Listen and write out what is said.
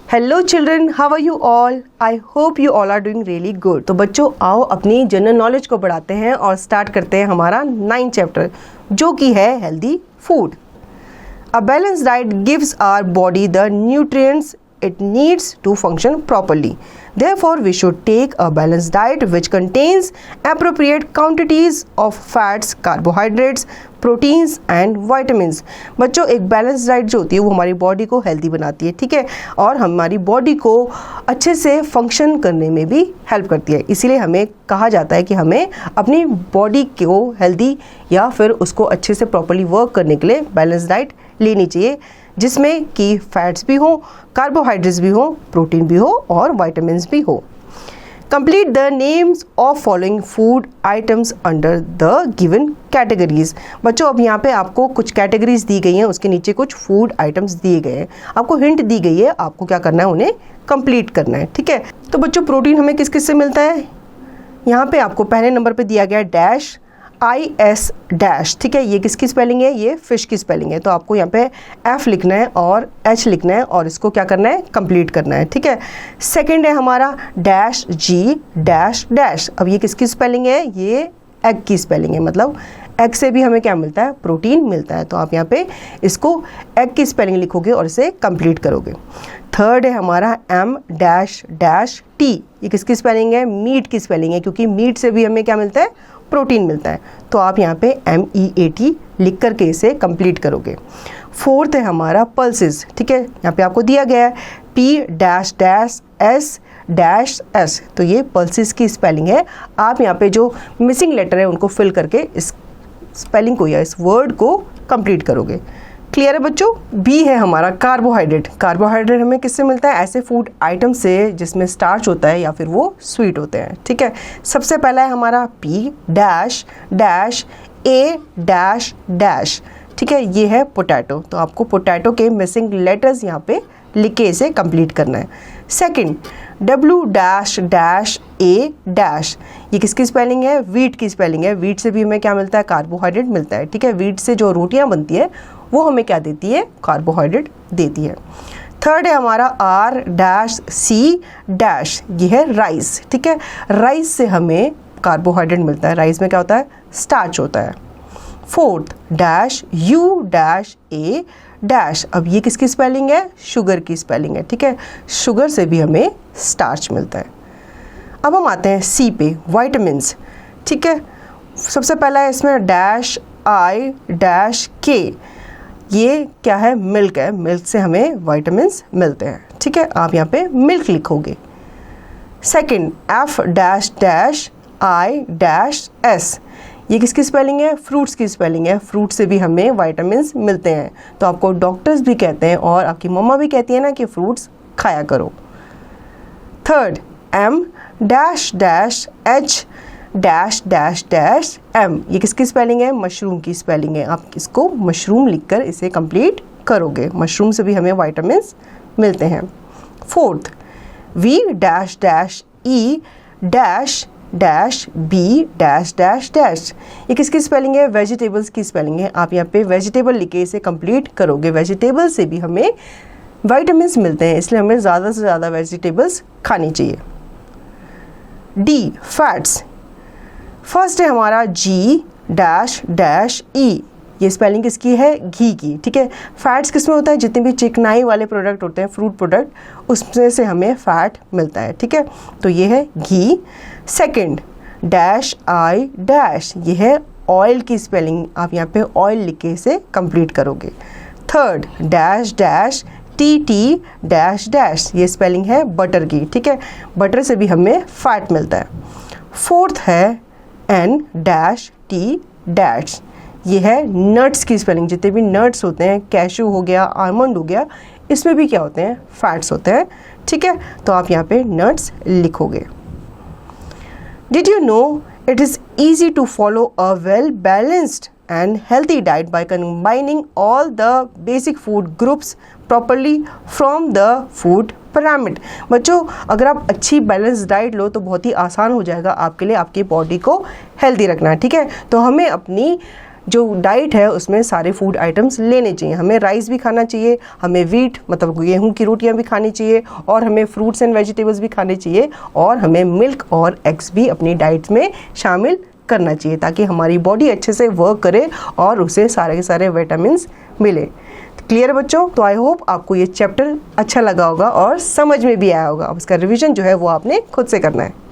Hello children, how are you all? I hope you all are doing really good. तो बच्चों आओ अपनी general knowledge को बढ़ाते हैं और स्टार्ट करते हैं हमारा 9th चैप्टर जो कि है healthy food. A balance diet gives our body the nutrients it needs to function properly. Therefore, we should take a balanced diet which contains appropriate quantities of fats, carbohydrates, proteins and vitamins. बच्चों एक balance diet जो होती है वो हमारी body को healthy बनाती है, ठीक है, और हमारी बॉडी को अच्छे से फंक्शन करने में भी हेल्प करती है। इसीलिए हमें कहा जाता है कि हमें अपनी बॉडी को हेल्दी या फिर उसको अच्छे से प्रॉपर्ली वर्क करने के लिए बैलेंस डाइट लेनी चाहिए, जिसमें कि फैट्स भी हो, कार्बोहाइड्रेट्स भी हो, प्रोटीन भी हो और विटामिन्स भी हो। Complete the names of following food items under the given categories. बच्चों अब यहाँ पे आपको कुछ कैटेगरीज दी गई हैं, उसके नीचे कुछ फूड आइटम्स दिए गए हैं, आपको हिंट दी गई है, आपको क्या करना है, उन्हें कंप्लीट करना है, ठीक है। तो बच्चों प्रोटीन हमें किस किस से मिलता है? यहाँ पे आपको पहले नंबर पे दिया गया डैश IS डैश, ठीक है, ये किसकी स्पेलिंग है? ये फिश की स्पेलिंग है। तो आपको यहाँ पे F लिखना है और H लिखना है और इसको क्या करना है, कंप्लीट करना है, ठीक है। सेकंड है हमारा डैश G डैश डैश। अब ये किसकी स्पेलिंग है? ये एग की स्पेलिंग है, मतलब एग से भी हमें क्या मिलता है? प्रोटीन मिलता है। तो आप यहाँ पे इसको एग की स्पेलिंग लिखोगे और इसे कंप्लीट करोगे। थर्ड है हमारा M डैश डैश T। ये किसकी स्पेलिंग है? मीट की स्पेलिंग है, क्योंकि मीट से भी हमें क्या मिलता है? प्रोटीन मिलता है। तो आप यहाँ पे MEAT लिख करके इसे कंप्लीट करोगे। फोर्थ है हमारा पल्सेस, ठीक है, यहाँ पे आपको दिया गया है P dash dash S dash S। तो ये पल्सेस की स्पेलिंग है। आप यहाँ पे जो मिसिंग लेटर है उनको फिल करके इस स्पेलिंग को या इस वर्ड को कंप्लीट करोगे। क्लियर है बच्चों? बी है हमारा कार्बोहाइड्रेट। कार्बोहाइड्रेट हमें किससे मिलता है? ऐसे फूड आइटम से जिसमें स्टार्च होता है या फिर वो स्वीट होते हैं, ठीक है। सबसे पहला है हमारा P dash dash A dash dash, ठीक है, ये है पोटैटो। तो आपको पोटैटो के मिसिंग लेटर्स यहाँ पे लिख के इसे कंप्लीट करना है। Second W dash dash A dash, ये किसकी स्पेलिंग है? वीट की स्पेलिंग है। वीट से भी हमें क्या मिलता है? कार्बोहाइड्रेट मिलता है, ठीक है। वीट से जो रोटियां बनती है वो हमें क्या देती है? कार्बोहाइड्रेट देती है। थर्ड है हमारा R डैश C डैश, ये है राइस, ठीक है। राइस से हमें कार्बोहाइड्रेट मिलता है। राइस में क्या होता है? स्टार्च होता है। Fourth dash U dash A dash, अब ये किसकी स्पेलिंग है? शुगर की स्पेलिंग है, ठीक है। शुगर से भी हमें स्टार्च मिलता है। अब हम आते हैं C पे, विटामिन्स, ठीक है। सबसे पहला है इसमें डैश I डैश K, ये क्या है? मिल्क है। मिल्क से हमें विटामिन्स मिलते हैं, ठीक है। आप यहाँ पे मिल्क लिखोगे। Second F dash dash I dash S, ये किसकी स्पेलिंग है? फ्रूट्स की स्पेलिंग है। फ्रूट से भी हमें विटामिन्स मिलते हैं। तो आपको डॉक्टर्स भी कहते हैं और आपकी मम्मा भी कहती है ना कि फ्रूट्स खाया करो। Third M dash dash H dash dash dash M, ये किसकी स्पेलिंग है? मशरूम की स्पेलिंग है। आप इसको मशरूम लिखकर इसे कंप्लीट करोगे। मशरूम से भी हमें विटामिन्स मिलते हैं। Fourth V dash dash E dash dash B dash dash dash, ये किसकी स्पेलिंग है? वेजिटेबल्स की स्पेलिंग है। आप यहाँ पे वेजिटेबल लिख के इसे कंप्लीट करोगे। वेजिटेबल से भी हमें विटामिन्स मिलते हैं, इसलिए हमें ज़्यादा से ज़्यादा वेजिटेबल्स खानी चाहिए। D फैट्स, फर्स्ट है हमारा G डैश डैश E, ये स्पेलिंग किसकी है? घी की, ठीक है। फैट्स किस में होता है? जितने भी चिकनाई वाले प्रोडक्ट होते हैं, फ्रूट प्रोडक्ट, उसमें से हमें फैट मिलता है, ठीक है। तो ये है घी। सेकंड डैश I डैश, ये है ऑयल की स्पेलिंग। आप यहाँ पे ऑयल लिख के इसे कंप्लीट करोगे। Third dash dash TT dash dash, ये स्पेलिंग है बटर की, ठीक है। बटर से भी हमें फैट मिलता है। फोर्थ है N डैश T डैश, ये है नट्स की स्पेलिंग। जितने भी नट्स होते हैं, कैशू हो गया, आलमंड हो गया, इसमें भी क्या होते हैं? फैट्स होते हैं, ठीक है। तो आप यहाँ पे नट्स लिखोगे। Did you know it is easy to follow a well balanced and healthy diet by combining all the basic food groups properly from the food pyramid। बच्चों अगर आप अच्छी बैलेंस डाइट लो तो बहुत ही आसान हो जाएगा आपके लिए आपकी बॉडी को हेल्दी रखना, ठीक है। तो हमें अपनी जो डाइट है उसमें सारे फूड आइटम्स लेने चाहिए। हमें राइस भी खाना चाहिए, हमें व्हीट मतलब गेहूं की रोटियां भी खानी चाहिए, और हमें फ्रूट्स एंड वेजिटेबल्स भी खाने चाहिए, और हमें मिल्क और एग्स भी अपनी डाइट में शामिल करना चाहिए ताकि हमारी बॉडी अच्छे से वर्क करे और उसे सारे के सारे विटामिन्स मिले। क्लियर बच्चों? तो आई होप आपको ये चैप्टर अच्छा लगा होगा और समझ में भी आया होगा। अब इसका रिवीजन जो है वो आपने खुद से करना है।